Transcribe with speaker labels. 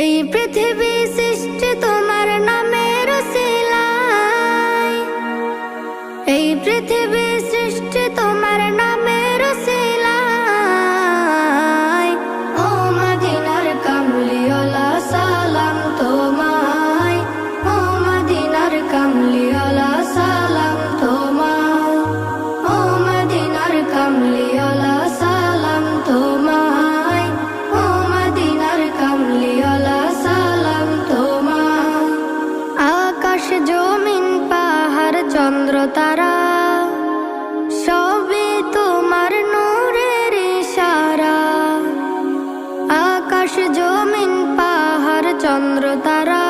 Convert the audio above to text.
Speaker 1: এই পৃথিবী সৃষ্টি তোমার নামের উসিলায়, এই পৃথিবী সৃষ্টি তোমার নামের উসিলায়। ও মদিনার কামলিওয়ালা সালাম তোমায়, ও মদিনার কামলিওয়ালা সালাম তোমায়, ও মদিনার কামলিওয়ালা সালাম তোমায়, ও মদিনার কামলিওয়ালা সালাম তোমায়। আকাশ জমিন পাহাড় চন্দ্র তারা সবই তোমার নূরের ইশারা। আকাশ জমিন পাহাড় চন্দ্র তারা